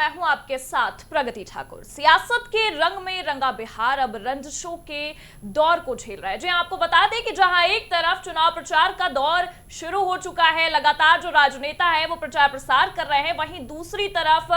मैं हूं आपके साथ प्रगति ठाकुर। सियासत के रंग में रंगा बिहार अब रंजिशों के दौर को झेल रहा है। जी आपको बता दें कि जहां एक तरफ चुनाव प्रचार का दौर शुरू हो चुका है, लगातार जो राजनेता है वो प्रचार प्रसार कर रहे हैं, वहीं दूसरी तरफ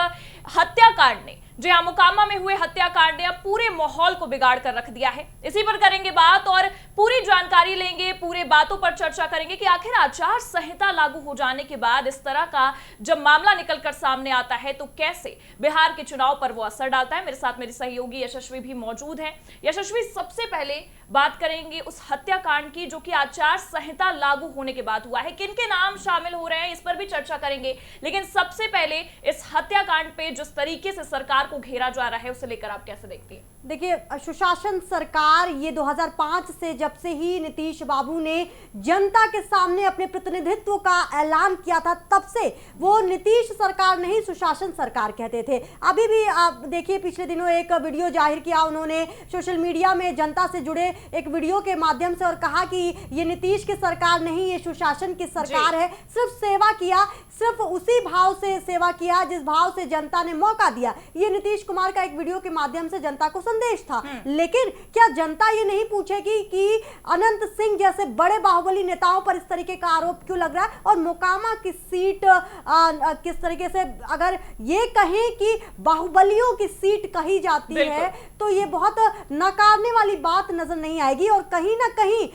हत्याकांड ने, जी हाँ, मोकामा में हुए हत्याकांड ने अब पूरे माहौल को बिगाड़ कर रख दिया है। इसी पर करेंगे बात और पूरी जानकारी लेंगे, पूरे बातों पर चर्चा करेंगे कि आखिर आचार संहिता लागू हो जाने के बाद इस तरह का जब मामला निकलकर सामने आता है तो कैसे बिहार के चुनाव पर वो असर डालता है। मेरे साथ मेरी सहयोगी यशस्वी भी मौजूद है। यशस्वी, सबसे पहले बात करेंगे उस हत्याकांड की जो कि आचार संहिता लागू होने के बाद हुआ है। किनके नाम शामिल हो रहे हैं इस पर भी चर्चा करेंगे, लेकिन सबसे पहले इस हत्याकांड पे जिस तरीके से सरकार को घेरा जा रहा है उसे लेकर आप कैसे देखती हैं? देखिए, सुशासन सरकार ये 2005 से जब से ही नीतीश बाबू ने जनता के सामने अपने प्रतिनिधित्व का ऐलान किया था, तब से वो नीतीश सरकार नहीं सुशासन सरकार कहते थे। अभी भी आप देखिए, पिछले दिनों एक वीडियो जाहिर किया उन्होंने सोशल मीडिया में जनता से जुड़े एक वीडियो के माध्यम से और कहा कि ये नीतीश की सरकार नहीं, ये सुशासन की सरकार है। सिर्फ सेवा किया, सिर्फ उसी भाव से सेवा किया जिस भाव से जनता ने मौका दिया। ये नीतीश कुमार का एक वीडियो के माध्यम से जनता को संदेश था। लेकिन क्या जनता ये नहीं पूछेगी कि अनंत सिंह जैसे बड़े बाहुबली नेताओं पर इस तरीके का आरोप क्यों लग रहा है? और मोकामा की सीट किस तरीके से, अगर ये कहें कि बाहुबलियों की सीट कही जाती है तो ये बहुत नकारने वाली बात नजर नहीं आएगी। और कहीं ना कहीं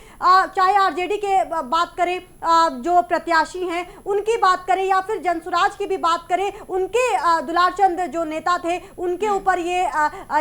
चाहे आरजेडी के बात करें, जो प्रत्याशी हैं उनकी बात करें, या फिर जनसुराज की भी बात करें, उनके दुलारचंद जो नेता थे उनके ऊपर ये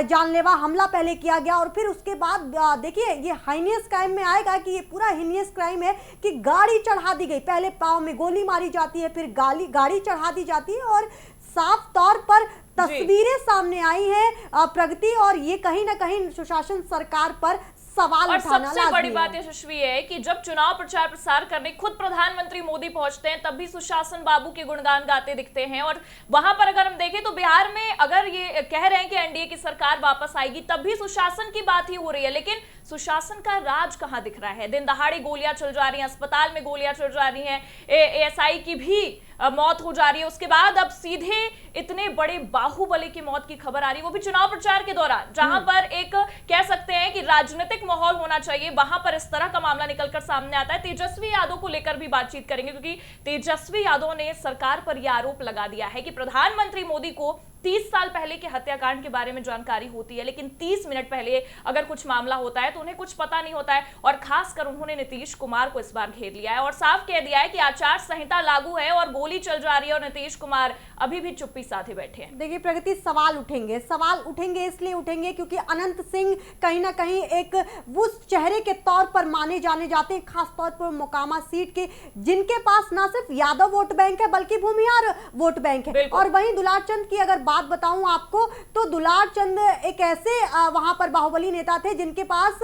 जानलेवा हमला पहले किया गया। और फिर उसके बाद देखिए, ये हाइनियस क्राइम में आएगा कि ये पूरा हाइनियस क्राइम है कि गाड़ी चढ़ा दी गई, पहले पांव में गोली मारी जाती है, फिर गाड़ी चढ़ा दी जाती है और साफ तौर पर तस्वीरें सामने आई हैं प्रगति, और ये कहीं ना कहीं सुशासन सरकार पर सवाल और उठाना सबसे बड़ी बात यशस्वी है कि जब चुनाव प्रचार प्रसार करने खुद प्रधानमंत्री मोदी पहुंचते हैं तब भी सुशासन बाबू के गुणगान गाते दिखते हैं। और वहां पर अगर हम देखें तो बिहार में अगर ये कह रहे हैं कि एनडीए की सरकार वापस आएगी, तब भी सुशासन की बात ही हो रही है, लेकिन सुशासन का राज कहां दिख रहा है? दिन दहाड़े गोलियां चल जा रही हैं, अस्पताल में गोलियां चल जा रही हैं, एएसआई की भी मौत हो जा रही है। उसके बाद अब सीधे इतने बड़े बाहुबली की मौत की खबर आ रही है, वो भी चुनाव प्रचार के दौरान, जहां पर एक कह सकते हैं कि राजनीतिक माहौल होना चाहिए, वहां पर इस तरह का मामला निकलकर सामने आता है। तेजस्वी यादव को लेकर भी बातचीत करेंगे, क्योंकि तेजस्वी यादव ने सरकार पर यह आरोप लगा दिया है कि प्रधानमंत्री मोदी को 30 साल पहले के हत्याकांड के बारे में जानकारी होती है, लेकिन 30 मिनट पहले अगर कुछ मामला होता है तो उन्हें कुछ पता नहीं होता है। और खासकर उन्होंने नीतीश कुमार को इस बार घेर लिया है और साफ कह दिया है कि आचार संहिता लागू है और गोली चल जा रही है और नीतीश कुमार अभी भी चुप्पी साधे बैठे हैं। देखिए प्रगति, सवाल उठेंगे इसलिए उठेंगे क्योंकि अनंत सिंह कहीं ना कहीं एक उस चेहरे के तौर पर माने जाने जाते हैं, खास तौर पर मोकामा सीट के, जिनके पास ना सिर्फ यादव वोट बैंक है बल्कि भूमिहार वोट बैंक है। और वहीं दुलारचंद की अगर बात बताऊं आपको तो दुलारचंद एक ऐसे वहां पर बाहुबली नेता थे जिनके पास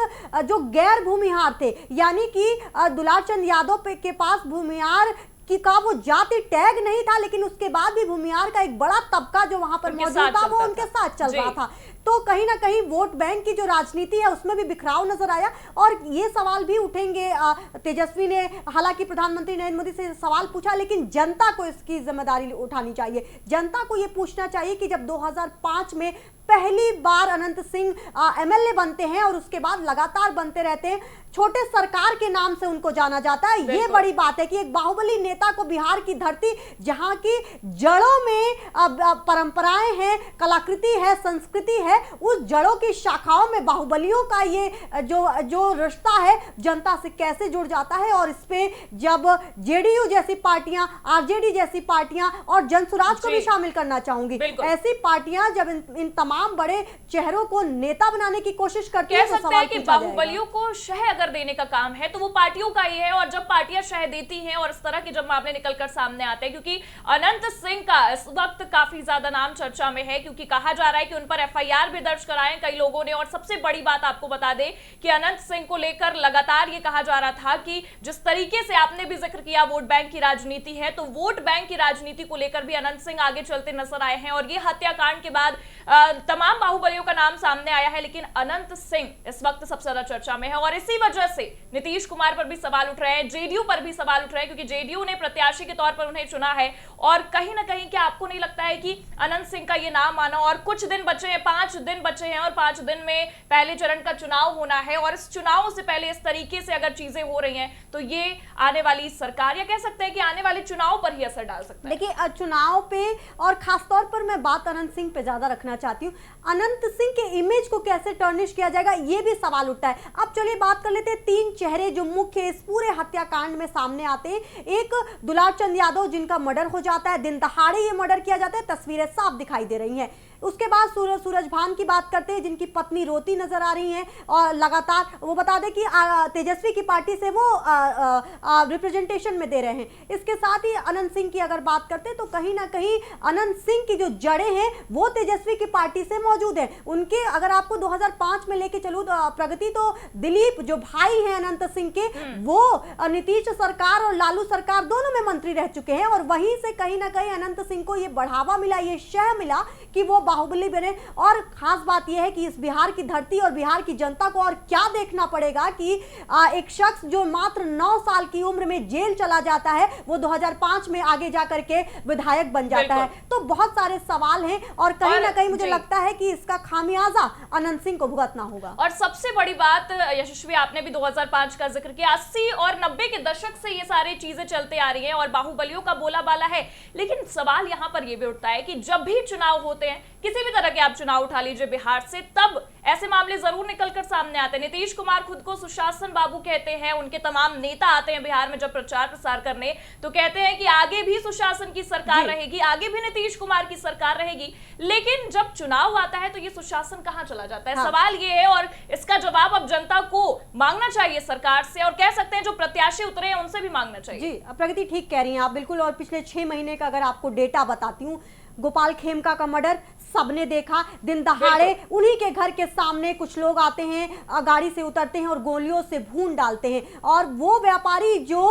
जो गैर भूमिहार थे, यानी कि दुलारचंद यादव के पास भूमिहार का वो जाति टैग नहीं था, लेकिन उसके बाद भी भूमिहार का एक बड़ा तबका जो वहां पर मौजूद था वो उनके साथ चल रहा था। तो कहीं ना कहीं वोट बैंक की जो राजनीति है उसमें भी बिखराव नजर आया। और ये सवाल भी उठेंगे, तेजस्वी ने हालांकि प्रधानमंत्री नरेंद्र मोदी से सवाल पूछा, लेकिन जनता को इसकी जिम्मेदारी उठानी चाहिए। जनता को ये पूछना चाहिए कि जब 2005 में पहली बार अनंत सिंह एमएलए बनते हैं और उसके बाद लगातार बनते रहते हैं, छोटे सरकार के नाम से उनको जाना जाता है। ये बड़ी बात है कि एक बाहुबली नेता को बिहार की धरती, जहां की जड़ों में परंपराएं हैं, कलाकृति है, संस्कृति है, उस जड़ों की शाखाओं में बाहुबलियों का ये जो रिश्ता है जनता से कैसे जुड़ जाता है। और इस पे जब जेडीयू जैसी पार्टियां, आरजेडी जैसी पार्टियां और जनसुराज को भी शामिल करना चाहूंगी, ऐसी पार्टियां जब इन तमाम बड़े चेहरों को नेता बनाने की कोशिश करती है, कह सकते हैं कि बाहुबलियों को शह अगर देने का काम है तो वो पार्टियों का ही है। और जब पार्टियां शह देती हैं और इस तरह के जब मामले निकलकर सामने आते हैं, क्योंकि अनंत सिंह का इस वक्त काफी ज्यादा नाम चर्चा में है, क्योंकि कहा जा रहा है कि उन पर एफआईआर एफआईआर भी दर्ज कराए कई लोगों ने। और सबसे बड़ी बात आपको बता दें कि अनंत सिंह को लेकर लगातार ये कहा जा रहा था कि जिस तरीके से आपने भी जिक्र किया वोट बैंक की राजनीति है, तो वोट बैंक की राजनीति को लेकर भी अनंत सिंह आगे चलते नजर आए हैं। और ये हत्याकांड के बाद तमाम बाहुबलियों का नाम सामने आया है, लेकिन अनंत सिंह इस वक्त सबसे ज्यादा चर्चा में है। और इसी वजह से नीतीश कुमार पर भी सवाल उठ रहे हैं, जेडीयू पर भी सवाल उठ रहे हैं, क्योंकि जेडीयू ने प्रत्याशी के तौर पर उन्हें चुना है। और कहीं ना कहीं क्या आपको नहीं लगता है कि अनंत सिंह का ये नाम आना, और कुछ दिन बचे हैं, 5 दिन बचे हैं, और 5 दिन में पहले चरण का चुनाव होना है, और इस चुनाव से पहले इस तरीके से अगर चीजें हो रही हैं तो ये आने वाली सरकार, या कह सकते हैं कि आने वाले चुनाव पर ही असर डाल सकता है। देखिए, चुनाव पे और खासतौर पर मैं बात अनंत सिंह पे ज्यादा रखना चाहती हूँ। अनंत सिंह के इमेज को कैसे टर्निश किया जाएगा, ये भी सवाल उठता है। अब चलिए बात कर लेते हैं 3 चेहरे जो मुख्य इस पूरे हत्याकांड में सामने आते हैं। एक दुलार चंद यादव, जिनका मर्डर हो जाता है, दिन दहाड़े ये मर्डर किया जाता है, तस्वीरें साफ दिखाई दे रही हैं। उसके बाद सूरजभान की बात करते हैं, जिनकी पत्नी रोती नजर आ रही हैं, और लगातार वो बता दें कि तेजस्वी की पार्टी से वो रिप्रेजेंटेशन में दे रहे हैं। इसके साथ ही अनंत सिंह की अगर बात करते हैं तो कहीं ना कहीं अनंत सिंह की जो जड़ें हैं वो तेजस्वी की पार्टी से मौजूद है। उनके अगर आपको 2005 में लेके चलूं तो प्रगति, तो दिलीप जो भाई हैं अनंत सिंह के, वो नीतीश सरकार और लालू सरकार दोनों में मंत्री रह चुके हैं। और वहीं से कहीं ना कहीं अनंत सिंह को ये बढ़ावा मिला, ये शह मिला कि वो बाहुबली बने। और खास बात यह है कि इस बिहार की धरती और बिहार की जनता को और क्या देखना पड़ेगा कि एक शख्स जो मात्र 9 साल की उम्र में जेल चला जाता है, वो 2005 में आगे जाकर के विधायक बन जाता है। तो बहुत सारे सवाल हैं, और कहीं ना कहीं मुझे लगता है कि इसका खामियाजा अनंत सिंह को भुगतना होगा। और सबसे बड़ी बात यशस्वी, आपने भी 2005 का जिक्र किया, 80 और 90 के दशक से ये सारी चीजें चलते आ रही हैं और बाहुबलियों का बोला बाला है। लेकिन सवाल यहां पर यह भी उठता है कि जब भी चुनाव होते हैं, किसी भी तरह के आप चुनाव उठा लीजिए बिहार से, तब ऐसे मामले जरूर निकलकर सामने आते हैं। नीतीश कुमार खुद को सुशासन बाबू कहते हैं, उनके तमाम नेता आते हैं बिहार में जब प्रचार प्रसार करने, तो कहते हैं कि आगे भी सुशासन की सरकार रहेगी, आगे भी नीतीश कुमार की सरकार रहेगी। लेकिन जब चुनाव आता है तो ये सुशासन कहां चला जाता है? सवाल ये है, और इसका जवाब अब जनता को मांगना चाहिए सरकार से, और कह सकते हैं जो प्रत्याशी उतरे हैं उनसे भी मांगना चाहिए। जी, प्रगति ठीक कह रही हैं आप बिल्कुल। और पिछले 6 महीने का अगर आपको डेटा बताती हूँ, गोपाल खेमका का मर्डर सबने देखा, दिन दहाड़े उन्हीं के घर के सामने कुछ लोग आते हैं, गाड़ी से उतरते हैं और गोलियों से भून डालते हैं। और वो व्यापारी जो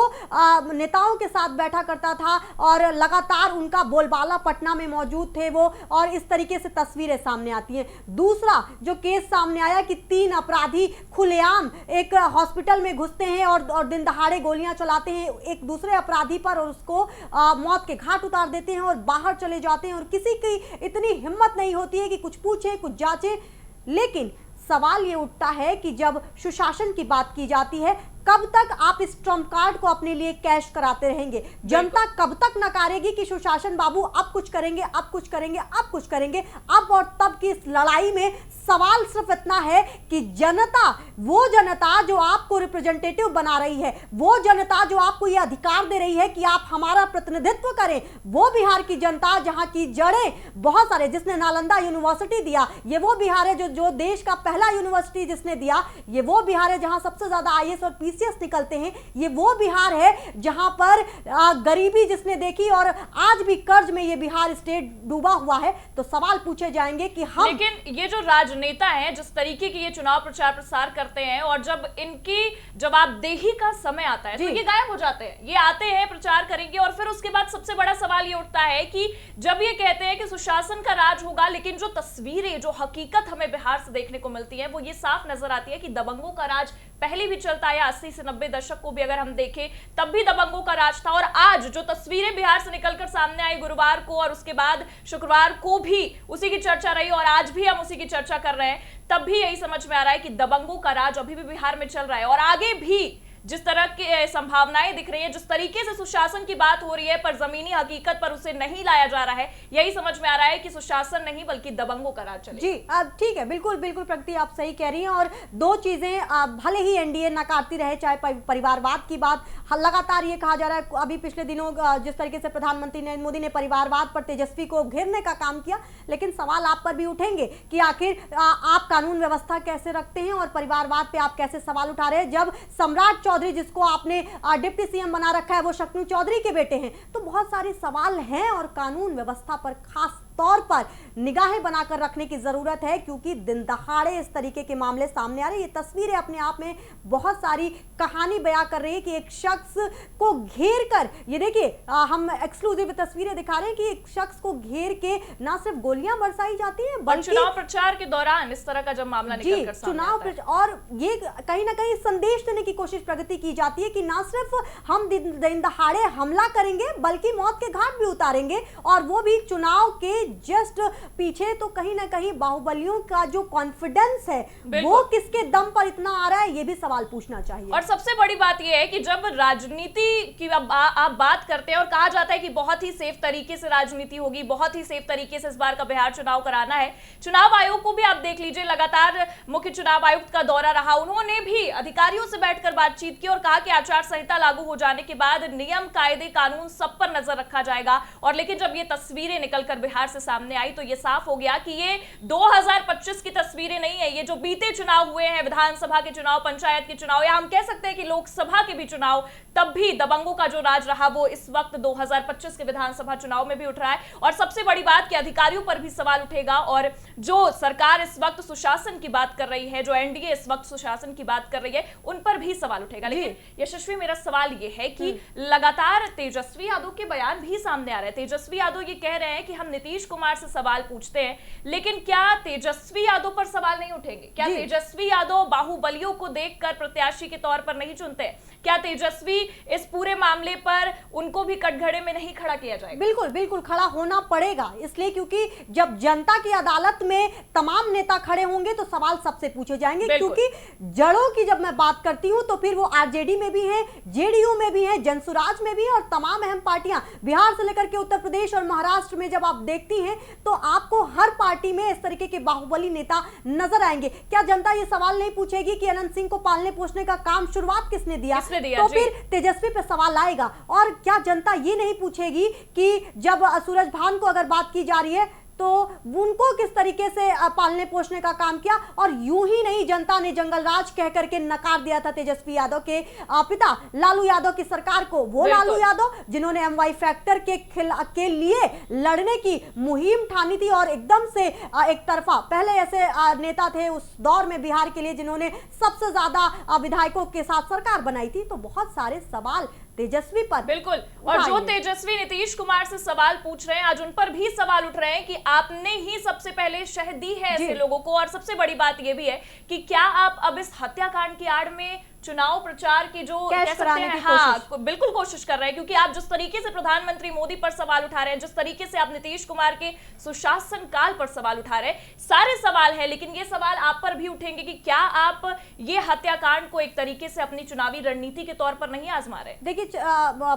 नेताओं के साथ बैठा करता था और लगातार उनका बोलबाला पटना में मौजूद थे वो, और इस तरीके से तस्वीरें सामने आती हैं। दूसरा जो केस सामने आया कि 3 अपराधी खुलेआम एक हॉस्पिटल में घुसते हैं और दिन दहाड़े गोलियां चलाते हैं एक दूसरे अपराधी पर, और उसको मौत के घाट उतार देते हैं और बाहर चले जाते हैं, और किसी की इतनी हिम्मत नहीं होती है कि कुछ पूछे, कुछ जांचे। लेकिन सवाल ये उठता है कि जब सुशासन की बात की जाती है, कब तक आप इस ट्रम्प कार्ड को अपने लिए कैश कराते रहेंगे? जनता कब तक नकारेगी कि सुशासन बाबू अब कुछ करेंगे, अब कुछ करेंगे, अब कुछ करेंगे? अब और तब की इस लड़ाई में सवाल सिर्फ इतना है कि जनता, वो जनता जो आपको रिप्रेजेंटेटिव बना रही है, वो जनता जो आपको ये अधिकार दे रही है कि आप हमारा प्रतिनिधित्व करें, वो बिहार की जनता जहां की जड़ें बहुत सारे, जिसने नालंदा यूनिवर्सिटी दिया, ये वो बिहार है जो देश का पहला यूनिवर्सिटी जिसने दिया, ये वो बिहार है जहां सबसे ज्यादा आईएएस और पीसीएस निकलते हैं, ये वो बिहार है जहां पर गरीबी जिसने देखी, और आज भी कर्ज में ये बिहार स्टेट डूबा हुआ है। तो सवाल पूछे जाएंगे कि हम, लेकिन ये जो राजनेता हैं जिस तरीके की ये चुनाव प्रचार प्रसार करते हैं, और जब इनकी जवाबदेही का समय आता है तो ये गायब हो जाते हैं। ये आते हैं, प्रचार करेंगे, और फिर उसके बाद सबसे बड़ा सवाल ये उठता है कि जब ये कहते हैं कि सुशासन का राज होगा, लेकिन जो तस्वीरें, जो हकीकत हमें बिहार से देखने को मिलती है, वो ये साफ नजर आती है कि दबंगों का राज पहले भी चलता है। 80 से 90 दशक को भी अगर हम देखें, तब भी दबंगों का राज था। और आज जो तस्वीरें बिहार से निकलकर सामने आई गुरुवार को, और उसके बाद शुक्रवार को भी उसी की चर्चा रही, और आज भी हम उसी की चर्चा कर रहे हैं, तब भी यही समझ में आ रहा है कि दबंगों का राज अभी भी बिहार में चल रहा है। और आगे भी जिस तरह की संभावनाएं दिख रही है, जिस तरीके से सुशासन की बात हो रही है, पर जमीनी हकीकत पर उसे नहीं लाया जा रहा है, यही समझ में आ रहा है कि सुशासन नहीं बल्कि दबंगों का राज चले। जी, ठीक है, बिल्कुल बिल्कुल प्रगति, आप सही कह रही हैं। और 2 चीजें भले ही एनडीए नकारती रहे, चाहे परिवारवाद की बात, लगातार ये कहा जा रहा है, अभी पिछले दिनों जिस तरीके से प्रधानमंत्री नरेंद्र मोदी ने परिवारवाद पर तेजस्वी को घेरने का काम किया, लेकिन सवाल आप पर भी उठेंगे कि आखिर आप कानून व्यवस्था कैसे रखते हैं और परिवारवाद पे आप कैसे सवाल उठा रहे हैं, जब सम्राट चौधरी जिसको आपने डिप्टी सीएम बना रखा है वो शक्नु चौधरी के बेटे हैं। तो बहुत सारे सवाल हैं, और कानून व्यवस्था पर खास तौर पर निगाहें बनाकर रखने की जरूरत है, क्योंकि दिन दहाड़े इस तरीके के मामले सामने आ रहे हैं। ये तस्वीरें अपने आप में बहुत सारी कहानी बयां कर रही है कि एक शख्स को घेर कर, ये देखिए हम एक्सक्लूसिव तस्वीरें दिखा रहे हैं कि एक शख्स को घेर के ना सिर्फ गोलियां बरसाई जाती हैं बल्कि चुनाव प्रचार के दौरान इस तरह का जब मामला निकल कर सामने आता है। और ये कहीं ना कहीं संदेश देने की कोशिश प्रगति की जाती है कि ना सिर्फ हम दिन दहाड़े हमला करेंगे बल्कि मौत के घाट भी उतारेंगे, और वो भी चुनाव के जस्ट पीछे। तो कहीं ना कहीं बाहुबलियों का जो कॉन्फिडेंस है वो किसके दम पर इतना आ रहा है, ये भी सवाल पूछना चाहिए। और सबसे बड़ी बात यह है कि जब राजनीति की आप बात करते हैं और कहा जाता है कि बहुत ही सेफ तरीके से राजनीति होगी, बहुत ही सेफ तरीके से इस बार का बिहार चुनाव कराना है। चुनाव आयोग को भी आप देख लीजिए, लगातार मुख्य चुनाव आयुक्त का दौरा रहा, उन्होंने भी अधिकारियों से बैठकर बातचीत की और कहा कि आचार संहिता लागू हो जाने के बाद नियम कायदे कानून सब पर नजर रखा जाएगा। और लेकिन जब ये तस्वीरें निकलकर बिहार से सामने आई तो ये साफ हो गया कि ये 2025 की तस्वीरें नहीं है। ये जो बीते चुनाव हुए हैं, विधानसभा के चुनाव, पंचायत के चुनाव, या हम कह सकते हैं कि लोकसभा के भी चुनाव, तब भी दबंगों का जो राज रहा वो इस वक्त 2025 के विधानसभा चुनाव में भी उठ रहा है। और सबसे बड़ी बात कि अधिकारियों पर भी सवाल उठेगा, और जो सरकार इस वक्त सुशासन की बात कर रही है, जो एनडीए इस वक्त सुशासन की बात कर रही है, उन पर भी सवाल उठेगा। लेकिन यशस्वी, मेरा सवाल ये है कि लगातार तेजस्वी यादव के बयान भी सामने आ रहे हैं। तेजस्वी यादव ये कह रहे हैं कि हम नीतीश कुमार से सवाल पूछते हैं, लेकिन क्या तेजस्वी यादव पर सवाल नहीं उठेंगे? क्या तेजस्वी यादव बाहुबलियों को देखकर प्रत्याशी के तौर पर नहीं चुनते? क्या तेजस्वी इस पूरे मामले पर उनको भी कटघरे में नहीं खड़ा किया जाएगा? बिल्कुल बिल्कुल खड़ा होना पड़ेगा, इसलिए क्योंकि जब जनता की अदालत में तमाम नेता खड़े होंगे तो सवाल सबसे पूछे जाएंगे। क्योंकि जड़ों की जब मैं बात करती हूं तो फिर वो आरजेडी में भी हैं, जेडीयू में भी हैं, जनसुराज में भी हैं, और तमाम अहम पार्टियां बिहार से लेकर के उत्तर प्रदेश और महाराष्ट्र में जब आप देखती हैं तो आपको हर पार्टी में इस तरीके के बाहुबली नेता नजर आएंगे। क्या जनता ये सवाल नहीं पूछेगी कि अनंत सिंह को पालने पोषने का काम शुरुआत किसने दिया? तो फिर तेजस्वी पे सवाल आएगा। और क्या जनता ये नहीं पूछेगी कि जब सूरज भान को अगर बात की जा रही है तो उनको किस तरीके से पालने पोषने का काम किया? और यूं ही नहीं, जनता ने जंगल राज कह करके नकार दिया था तेजस्वी यादव के पिता लालू यादव की सरकार को। वो लालू यादव जिन्होंने एमवाई फैक्टर के लिए लड़ने की मुहिम ठानी थी, और एकदम से एक तरफा पहले ऐसे नेता थे उस दौर में बिहार के लिए जिन्होंने सबसे ज्यादा विधायकों के साथ सरकार बनाई थी। तो बहुत सारे सवाल तेजस्वी पर बिल्कुल, और जो तेजस्वी नीतीश कुमार से सवाल पूछ रहे हैं, आज उन पर भी सवाल उठ रहे हैं कि आपने ही सबसे पहले शह दी है ऐसे लोगों को। और सबसे बड़ी बात यह भी है कि क्या आप अब इस हत्याकांड की आड़ में चुनाव प्रचार की जो कह सकते हैं, हाँ बिल्कुल कोशिश कर रहे हैं, क्योंकि आप जिस तरीके से प्रधानमंत्री मोदी पर सवाल उठा रहे हैं, जिस तरीके से आप नीतीश कुमार के सुशासन काल पर सवाल उठा रहे हैं, सारे सवाल है, लेकिन ये सवाल आप पर भी उठेंगे कि क्या आप ये हत्याकांड को एक तरीके से अपनी चुनावी रणनीति के तौर पर नहीं आजमा रहे? देखिए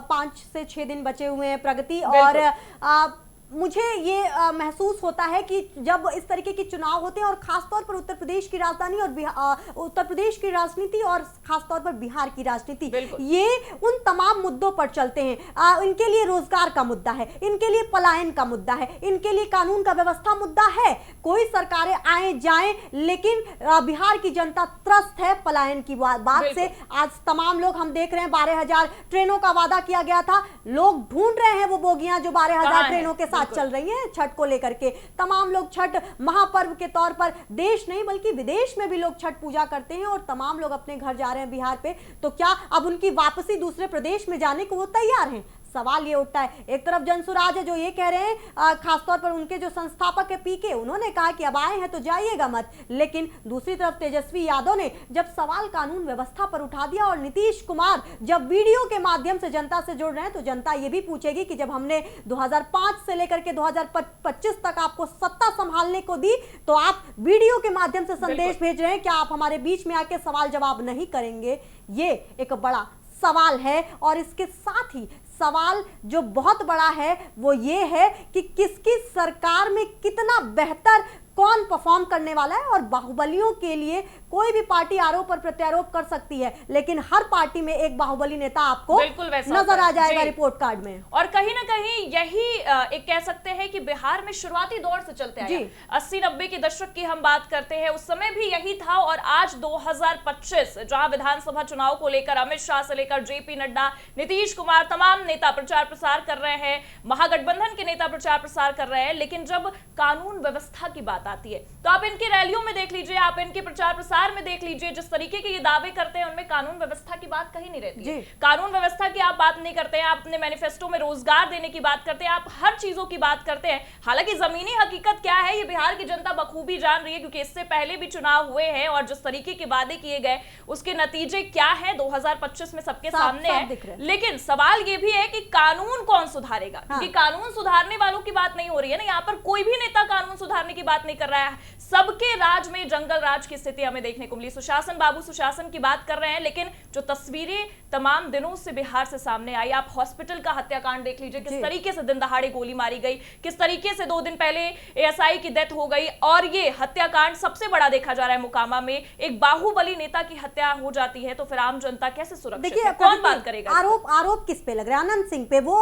5 से 6 दिन बचे हुए हैं प्रगति, और मुझे ये महसूस होता है कि जब इस तरीके के चुनाव होते हैं, और खासतौर पर उत्तर प्रदेश की राजधानी और उत्तर प्रदेश की राजनीति और खासतौर पर बिहार की राजनीति, ये उन तमाम मुद्दों पर चलते हैं। इनके लिए रोजगार का मुद्दा है, इनके लिए पलायन का मुद्दा है, इनके लिए कानून का व्यवस्था मुद्दा है। कोई सरकारें आए जाएं, लेकिन बिहार की जनता त्रस्त है पलायन की बात से। आज तमाम लोग हम देख रहे हैं, 12,000 ट्रेनों का वादा किया गया था, लोग ढूंढ रहे हैं वो बोगियां जो 12,000 ट्रेनों के साथ चल रही हैं छठ को लेकर के। तमाम लोग छठ महापर्व के तौर पर देश नहीं बल्कि विदेश में भी लोग छठ पूजा करते हैं, और तमाम लोग अपने घर जा रहे हैं बिहार पे। तो क्या अब उनकी वापसी दूसरे प्रदेश में जाने को वो तैयार हैं? सवाल ये उठता है। एक तरफ जनसुराज है जो ये कह रहे हैं, खासतौर पर उनके जो संस्थापक है पीके, उन्होंने कहा कि अब आए हैं तो जाइएगा मत। लेकिन दूसरी तरफ तेजस्वी यादव ने जब सवाल कानून व्यवस्था पर उठा दिया, और नीतीश कुमार जब वीडियो के माध्यम से जनता से जुड़ रहे हैं, तो जनता ये भी पूछेगी कि जब हमने 2005 से लेकर के 2025 तक आपको सत्ता संभालने को दी, तो आप वीडियो के माध्यम से संदेश भेज रहे हैं, क्या आप हमारे बीच में आके सवाल जवाब नहीं करेंगे? ये एक बड़ा सवाल है। और इसके साथ ही सवाल जो बहुत बड़ा है वो ये है कि किसकी सरकार में कितना बेहतर कौन परफॉर्म करने वाला है। और बाहुबलियों के लिए कोई भी पार्टी आरोप और प्रत्यारोप कर सकती है, लेकिन हर पार्टी में एक बाहुबली नेता आपको नजर आ जाएगा रिपोर्ट कार्ड में। और कहीं ना कहीं यही एक कह सकते हैं कि बिहार में शुरुआती दौर से चलते आया, 80-90 के दशक की हम बात करते हैं, उस समय भी यही था। और आज 2025 जहां विधानसभा चुनाव को लेकर अमित शाह से लेकर जेपी नड्डा, नीतीश कुमार, तमाम नेता प्रचार प्रसार कर रहे हैं, महागठबंधन के नेता प्रचार प्रसार कर रहे हैं, लेकिन जब कानून व्यवस्था की बात आती है तो आप इनकी रैलियों में देख लीजिए, आप इनके प्रचार प्रसार में देख लीजिए, जिस तरीके के ये दावे करते हैं उनमें कानून व्यवस्था की बात कहीं नहीं रहती है। कानून व्यवस्था की आप बात नहीं करते हैं, आप अपने मैनिफेस्टो में रोजगार देने की बात करते हैं, आप हर चीजों की बात करते हैं। हालांकि जमीनी हकीकत क्या है ये बिहार की जनता बखूबी जान रही है, क्योंकि इससे पहले भी चुनाव हुए हैं और जिस तरीके के वादे किए गए उसके नतीजे क्या है 2025 में सबके सामने है। लेकिन सवाल ये भी है कि कानून कौन सुधारेगा, क्योंकि कानून सुधारने वालों की बात नहीं हो रही है ना, यहाँ पर कोई भी नेता कानून सुधारने की बात नहीं कर रहा है। सबके राज में जंगल राज की स्थिति हमें देखने को मिली। सुशासन बाबू सुशासन की बात कर रहे हैं, लेकिन जो तस्वीरें तमाम दिनों से बिहार से सामने आई, आप हॉस्पिटल का हत्याकांड देख लीजिए, किस तरीके से दिन दहाड़े गोली मारी गई, किस तरीके से 2 दिन पहले एएसआई की डेथ हो गई, और ये हत्याकांड सबसे बड़ा देखा जा रहा है मोकामा में। एक बाहुबली नेता की हत्या हो जाती है तो फिर आम जनता कैसे सुरक्षित है? कौन बात करेगा? आरोप किस पे लग रहा है? अनंत सिंह पे। वो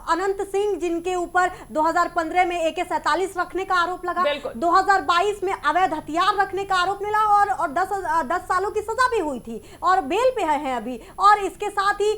अनंत सिंह जिनके ऊपर 2015 में AK-47 रखने का आरोप लगा, 2022 में अवैध हथियार रखने का आरोप मिला और 10 सालों की सजा भी हुई थी और बेल पे है अभी। और इसके साथ ही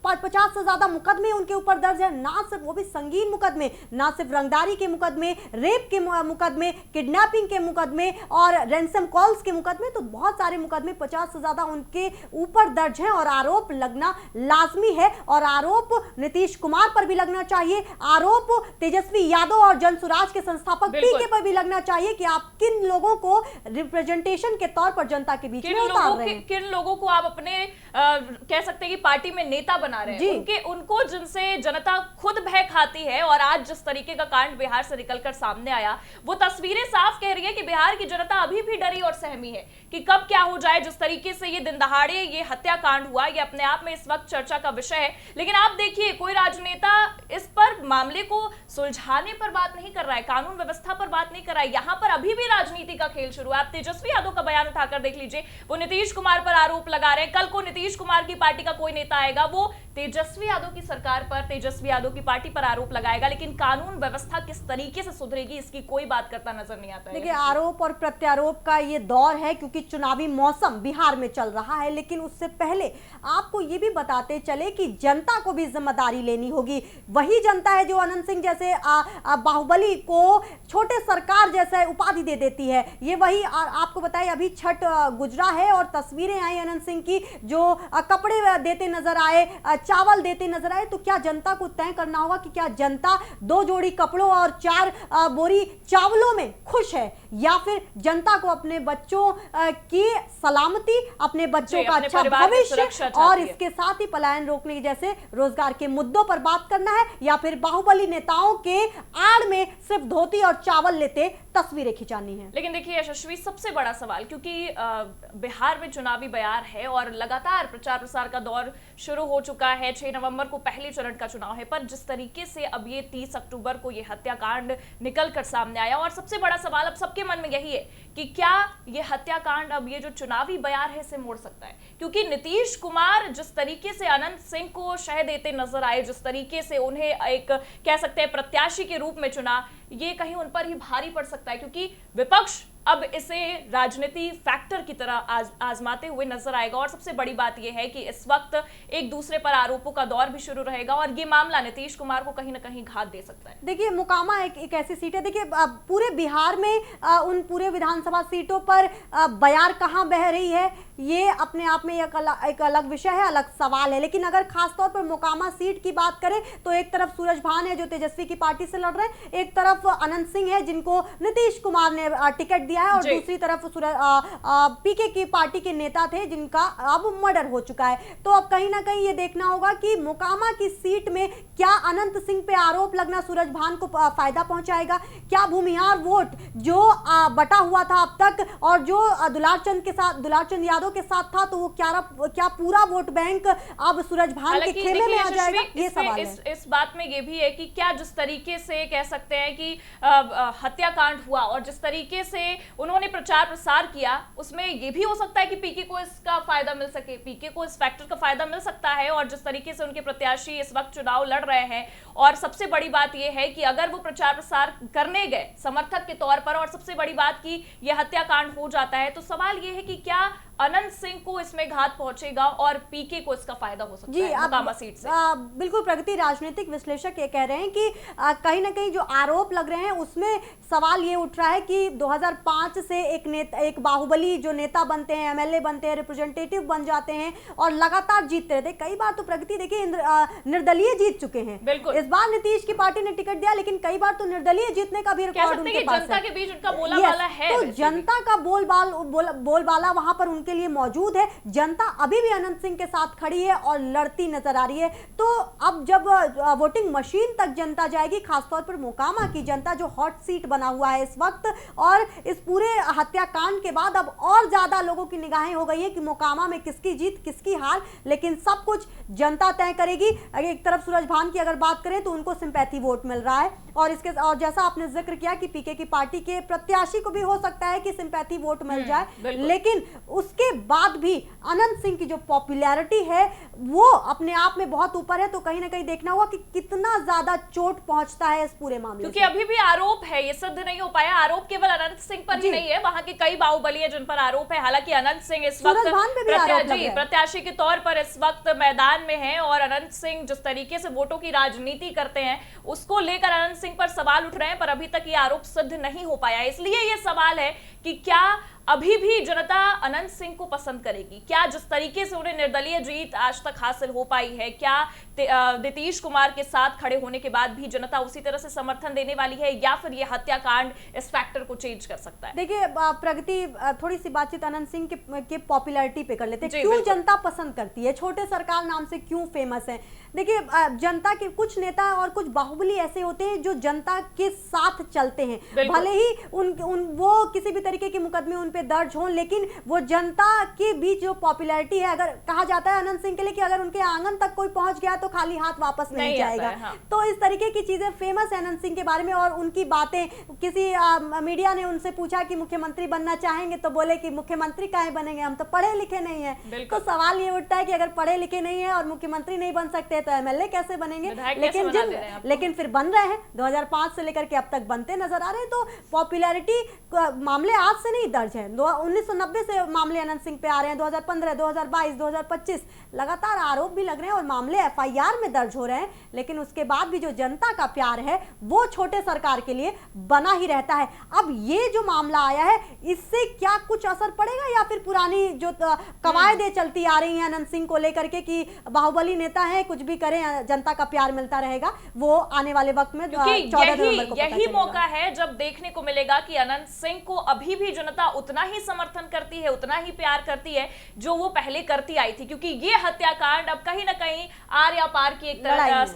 50 से ज्यादा मुकदमे उनके ऊपर दर्ज है, ना सिर्फ वो भी संगीन मुकदमे, ना सिर्फ रंगदारी के मुकदमे, रेप के मुकदमे, किडनैपिंग के मुकदमे और रैंसम कॉल्स के मुकदमे, तो बहुत सारे मुकदमे 50 से ज्यादा उनके ऊपर दर्ज हैं और आरोप लगना लाजमी है। और आरोप नीतीश कुमार पर भी लगना चाहिए, आरोप तेजस्वी यादव और जनसुराज के संस्थापक पीके पर भी लगना चाहिए कि आप किन लोगों को रिप्रेजेंटेशन के तौर पर जनता के बीच में उतार रहे हैं, किन लोगों को आप अपने कह सकते हैं कि पार्टी में नेता बना रहे हैं, उनको जिनसे जनता खुद भय खाती है। और आज जिस तरीके का कांड बिहार से निकलकर सामने आया, वो तस्वीरें साफ कह रही है कि बिहार की जनता अभी भी डरी और सहमी है कि कब क्या हो जाए। जिस तरीके से ये दिन दहाड़े ये हत्याकांड हुआ, ये अपने आप में इस वक्त चर्चा का विषय है, लेकिन आप देखिए कोई राजनेता इस पर मामले को सुलझाने पर बात नहीं कर रहा है, कानून व्यवस्था पर बात नहीं कर रहा है। यहाँ पर अभी भी राजनीति का खेल शुरू है। आप तेजस्वी यादव का बयान उठाकर देख लीजिए, वो नीतीश कुमार पर आरोप लगा रहे हैं। कल को नीतीश कुमार की पार्टी का कोई नेता आएगा, वो तेजस्वी यादव की सरकार पर, तेजस्वी यादव की पार्टी पर आरोप लगाएगा, लेकिन कानून व्यवस्था किस तरीके से सुधरेगी इसकी कोई बात करता नजर नहीं आता है। देखिए, आरोप और प्रत्यारोप का ये दौर है क्योंकि चुनावी मौसम बिहार में चल रहा है, लेकिन उससे पहले आपको ये भी बताते चले कि जनता को भी जिम्मेदारी लेनी होगी। वही जनता है जो अनंत सिंह जैसे बाहुबली को छोटे सरकार जैसे उपाधि दे देती है। ये वही आपको बताइए, अभी छठ गुजरा है और तस्वीरें आई अनंत सिंह की जो कपड़े देते नजर आए, चावल देते नजर आए। तो क्या जनता को तय करना होगा कि क्या जनता 2 जोड़ी कपड़ों और 4 बोरी चावलों में खुश है, या फिर जनता को अपने बच्चों की सलामती, अपने बच्चों का अच्छा भविष्य और इसके साथ ही पलायन रोकने जैसे रोजगार के मुद्दों पर बात करना है, या फिर बाहुबली नेताओं के आड़ में सिर्फ धोती और चावल लेते तस्वीरें खिंचानी है। लेकिन देखिए यशस्वी, सबसे बड़ा सवाल, क्योंकि बिहार में चुनावी बयार है और लगातार प्रचार प्रसार का दौर शुरू हो चुका है। 6 नवंबर को पहले चरण का चुनाव है, पर जिस तरीके से अब ये 30 अक्टूबर को ये हत्याकांड निकल कर सामने आया, और सबसे बड़ा सवाल अब सबके मन में यही है कि क्या ये हत्याकांड अब ये जो चुनावी बयार है इसे मोड़ सकता है? क्योंकि नीतीश कुमार जिस तरीके से अनंत सिंह को शह देते नजर आए, जिस तरीके से उन्हें एक कह सकते हैं प्रत्याशी के रूप में चुना, ये कहीं उन पर ही भारी पड़ सकता है, क्योंकि विपक्ष अब इसे राजनीति फैक्टर की तरह आजमाते हुए नजर आएगा। और सबसे बड़ी बात यह है कि इस वक्त एक दूसरे पर आरोपों का दौर भी शुरू रहेगा और ये मामला नीतीश कुमार को कहीं ना कहीं घात दे सकता है। देखिए, मोकामा एक ऐसी सीट है, देखिए पूरे बिहार में उन पूरे विधानसभा सीटों पर बयार कहां बह रही है, ये अपने आप में एक अलग विषय है, अलग सवाल है। लेकिन अगर खासतौर पर मोकामा सीट की बात करें तो एक तरफ सूरज भान है जो तेजस्वी की पार्टी से लड़ रहे हैं, एक तरफ अनंत सिंह है जिनको नीतीश कुमार ने टिकट दिया है और दूसरी तरफ पीके की पार्टी के नेता थे जिनका अब मर्डर हो चुका है। तो अब कहीं ना कहीं ये देखना होगा कि मोकामा की सीट में क्या अनंत सिंह पे आरोप लगना सूरजभान को फायदा पहुंचाएगा, क्या भूमिहार वोट जो बटा हुआ था अब तक और जो दुलारचंद यादव के साथ था, तो वो क्या पूरा वोट बैंक अब सूरजभान के खेमे में आ जाएगा, ये सवाल है। इस बात में ये भी है कि क्या जिस तरीके से कह सकते हैं कि हत्याकांड हुआ और जिस तरीके से उन्होंने प्रचार प्रसार किया, उसमें ये भी हो सकता है कि पीके को इसका फायदा मिल सके, पीके को इस फैक्टर का फायदा मिल सकता है। और जिस तरीके से उनके प्रत्याशी इस वक्त चुनाव लड़ रहे हैं, और सबसे बड़ी बात यह है कि अगर वो प्रचार प्रसार करने गए समर्थक के तौर पर और सबसे बड़ी बात की यह हत्याकांड हो जाता है, तो सवाल यह है कि क्या अनंत सिंह को इसमें घात पहुंचेगा और पीके को इसका फायदा हो सकता है मोकामा सीट से। बिल्कुल प्रगति राजनीतिक विश्लेषक ये कह रहे हैं कि कहीं ना कहीं जो आरोप लग रहे हैं उसमें सवाल ये उठ रहा है कि 2005 से एक बाहुबली जो नेता बनते हैं, एमएलए बनते हैं, रिप्रेजेंटेटिव बन जाते हैं और लगातार जीतते रहते हैं। कई बार तो प्रगति देखिए निर्दलीय जीत चुके हैं। इस बार नीतीश की पार्टी ने टिकट दिया, लेकिन कई बार तो निर्दलीय जीतने का भी रिकॉर्ड उनके पास है। जनता के बीच उनका बोलबाला है, तो जनता का बोलबाला वहां पर उनके लिए मौजूद है। जनता अभी भी अनंत सिंह के साथ खड़ी है और लड़ती नजर आ रही है। तो अब जब वोटिंग मशीन तक जनता जाएगी, खासतौर पर मोकामा की जनता जो हॉट सीट बना हुआ है इस वक्त, और इस पूरे हत्याकांड के बाद अब और ज्यादा लोगों की निगाहें हो गई है कि मोकामा में किसकी जीत किसकी हार, लेकिन सब कुछ जनता तय करेगी। एक तरफ सूरजभान की अगर बात करें तो उनको सिंपैथी वोट मिल रहा है और जैसा आपने जिक्र किया कि पीके की पार्टी के प्रत्याशी को भी हो सकता है कि सिंपैथी वोट मिल जाए, लेकिन उसके बाद भी अनंत सिंह की जो पॉपुलैरिटी है वो अपने आप में बहुत ऊपर है। तो कहीं ना कहीं देखना होगा कि कितना ज्यादा चोट पहुंचता है इस पूरे मामले, क्योंकि अभी भी आरोप है, ये सिद्ध नहीं हो पाया। आरोप केवल अनंत सिंह पर ही नहीं है, वहां के कई बाहुबली है जिन पर आरोप है। हालांकि अनंत सिंह इस वक्त प्रत्याशी के तौर पर इस वक्त मैदान में है और अनंत सिंह जिस तरीके से वोटों की राजनीति करते हैं उसको लेकर अनंत सिंह पर सवाल उठ रहे हैं, पर अभी तक ये आरोप सिद्ध नहीं हो पाया। इसलिए ये सवाल है कि क्या अभी भी जनता अनंत सिंह को पसंद करेगी? क्या जिस तरीके से उन्हें निर्दलीय जीत आज तक हासिल हो पाई है, क्या नीतीश कुमार के साथ खड़े होने के बाद भी जनता उसी तरह से समर्थन देने वाली है, या फिर यह हत्याकांड इस फैक्टर को चेंज कर सकता है? देखिए प्रगति, थोड़ी सी बातचीत अनंत सिंह के पॉपुलैरिटी पे कर लेते हैं। क्यों जनता पसंद करती है, छोटे सरकार नाम से क्यों फेमस है? देखिए जनता के कुछ नेता और कुछ बाहुबली ऐसे होते हैं जो जनता के साथ चलते हैं, भले ही वो किसी भी तरीके के मुकदमे उन पे दर्ज हो, लेकिन वो जनता के बीच जो पॉपुलैरिटी है, अगर कहा जाता है अनंत सिंह के लिए कि अगर उनके आंगन तक कोई पहुंच गया तो खाली हाथ वापस नहीं जाएगा। हाँ। तो इस तरीके की चीजें फेमस है अनंत सिंह के बारे में। और उनकी बातें, किसी मीडिया ने उनसे पूछा कि मुख्यमंत्री बनना चाहेंगे, तो बोले कि मुख्यमंत्री काहे बनेंगे, हम तो पढ़े लिखे नहीं है। तो सवाल ये उठता है कि अगर पढ़े लिखे नहीं है और मुख्यमंत्री नहीं बन सकते तो एमएलए कैसे बनेंगे? लेकिन फिर बन रहे हैं, 2005 से लेकर के अब तक बनते नजर आ रहे हैं। तो पॉपुलैरिटी मामले आज से नहीं दर्ज है, 1990 से मामले अनंत सिंह पे आ रहे हैं, 2015, 2022, 2025 लगातार आरोप भी लग रहे हैं और मामले एफआईआर में दर्ज हो रहे हैं। लेकिन उसके बाद भी जो जनता का प्यार है वो छोटे सरकार के लिए बना ही रहता है। अब ये जो मामला आया है, इससे क्या कुछ असर पड़ेगा या फिर पुरानी जो कवायदें चलती आ रही हैं अनंत सिंह को लेकर के कि बाहुबली नेता है, कुछ भी करें जनता का प्यार मिलता रहेगा, वो आने वाले वक्त में 14 नवंबर को यही मौका है जब देखने को मिलेगा कि अनंत सिंह को अभी भी जनता उतना ही समर्थन करती है, उतना ही प्यार करती है जो वो पहले करती आई थी। क्योंकि ये हत्याकांड अब कहीं ना कहीं आर या पार की एक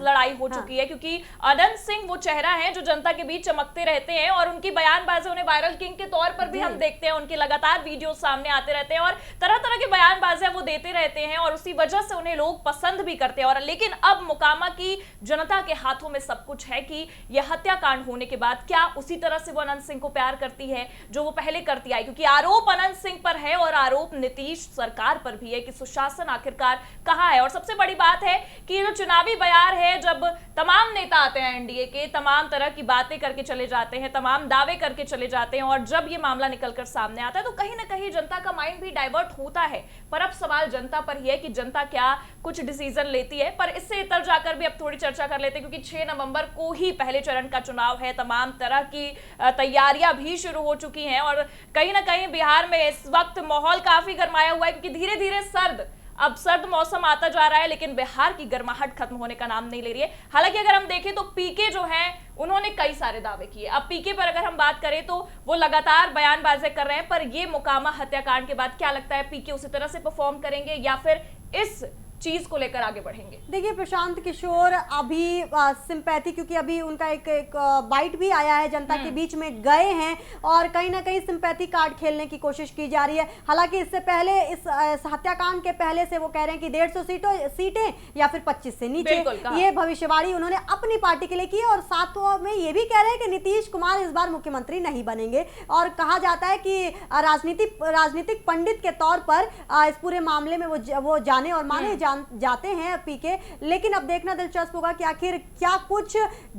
लड़ाई हो चुकी है, क्योंकि अनंत सिंह वो चेहरा है जो जनता के बीच चमकते रहते हैं और उनकी बयानबाजी, उन्हें वायरल किंग के तौर पर भी हम देखते हैं, उनके लगातार वीडियो सामने आते रहते हैं और तरह तरह की बयानबाजियां वो देते रहते हैं और उसी वजह से उन्हें लोग पसंद भी करते हैं। और लेकिन अब मोकामा की जनता के हाथों में सब कुछ है कि यह हत्याकांड होने के बाद क्या उसी तरह से वो अनंत सिंह को प्यार करती है जो वो पहले करती आई। क्योंकि आरोप अनंत सिंह पर है और आरोप नीतीश सरकार पर भी है कि सुशासन आखिरकार कहां है। और सबसे बड़ी बात है कि जो चुनावी बयार है, जब तमाम नेता आते हैं एनडीए के, तमाम तरह की बातें करके चले जाते हैं, तमाम दावे करके चले जाते हैं, और जब ये मामला निकलकर सामने आता है तो कहीं ना कहीं जनता का माइंड भी डाइवर्ट होता है। पर अब सवाल जनता पर ही है कि जनता क्या कुछ डिसीजन लेती है। पर इससे इतर जाकर भी अब थोड़ी चर्चा कर लेते हैं, क्योंकि 6 नवंबर को ही पहले चरण का चुनाव है, तमाम तरह की तैयारियां भी शुरू हो चुकी हैं और कहीं ना कहीं बिहार में इस वक्त माहौल काफी गर्माया हुआ है, क्योंकि धीरे धीरे सर्द अब सर्द मौसम आता जा रहा है, लेकिन बिहार की गर्माहट खत्म होने का नाम नहीं ले रही है। हालांकि अगर हम देखें तो पीके जो है उन्होंने कई सारे दावे किए। अब पीके पर अगर हम बात करें तो वो लगातार बयानबाजी कर रहे हैं, पर ये मोकामा हत्याकांड के बाद क्या लगता है पीके उसी तरह से परफॉर्म करेंगे या फिर इस चीज को लेकर आगे बढ़ेंगे? देखिए प्रशांत किशोर अभी सिंपैथी, क्योंकि अभी उनका एक बाइट भी आया है, जनता के बीच में गए हैं और कहीं ना कहीं सिंपैथी कार्ड खेलने की कोशिश की जा रही है। हालांकि इससे पहले इस हत्याकांड के पहले से वो कह रहे हैं कि 150 सीटें या फिर 25 से नीचे, ये भविष्यवाणी उन्होंने अपनी पार्टी के लिए की है। और साथ में ये भी कह रहे हैं कि नीतीश कुमार इस बार मुख्यमंत्री नहीं बनेंगे। और कहा जाता है कि राजनीतिक पंडित के तौर पर इस पूरे मामले में वो जाने और माने जाते हैं पीके। लेकिन अब देखना दिलचस्प होगा कि आखिर क्या कुछ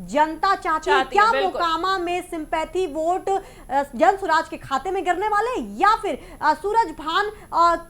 जनता चाहती है, क्या मोकामा में सिंपैथी वोट जन स्वराज के खाते में गिरने वाले, या फिर सूरज भान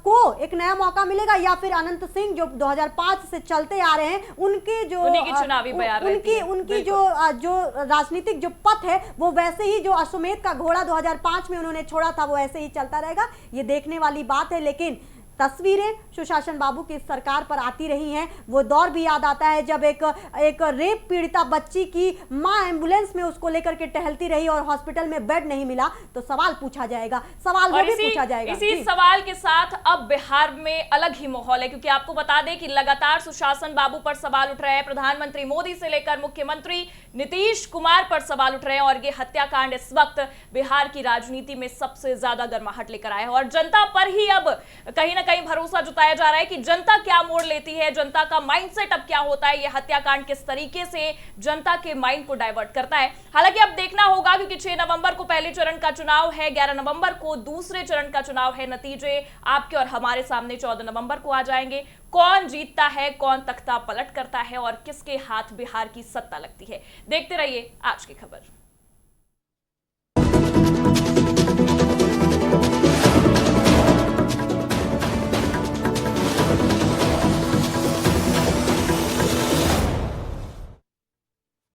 को एक नया मौका मिलेगा, या फिर अनंत सिंह जो 2005 से चलते आ रहे हैं उनके जो चुनावी बयान उनकी जो राजनीतिक जो पथ है वो वैसे ही, जो अश्वमेध का घोड़ा 2005 में उन्होंने छोड़ा था वो ऐसे ही चलता रहेगा। ये देखने वाली बात है। लेकिन तस्वीरें सुशासन बाबू की सरकार पर आती रही हैं। वो दौर भी याद आता है जब एक रेप पीड़िता बच्ची की मां एम्बुलेंस में उसको लेकर के टहलती रही और हॉस्पिटल में बेड नहीं मिला, तो सवाल पूछा जाएगा, सवाल वो भी पूछा जाएगा। इसी सवाल के साथ अब बिहार में अलग ही माहौल है, क्योंकि आपको बता दें कि लगातार सुशासन बाबू पर सवाल उठ रहे हैं। प्रधानमंत्री मोदी से लेकर मुख्यमंत्री नीतीश कुमार पर सवाल उठ रहे हैं और ये हत्याकांड इस वक्त बिहार की राजनीति में सबसे ज्यादा गर्माहट लेकर आया है। और जनता पर ही अब कहीं ना कहीं भरोसा जताया जा रहा है कि जनता क्या मोड़ लेती है, जनता का माइंडसेट अब क्या होता है, यह हत्याकांड किस तरीके से जनता के माइंड को डाइवर्ट करता है। हालांकि अब देखना होगा, क्योंकि 6 नवंबर को पहले चरण का चुनाव है, 11 नवंबर को दूसरे चरण का चुनाव है। नतीजे आपके और हमारे सामने 14 नवंबर को आ जाएंगे। कौन जीतता है, कौन तख्ता पलट करता है और किसके हाथ बिहार की सत्ता लगती है, देखते रहिए आज की खबर।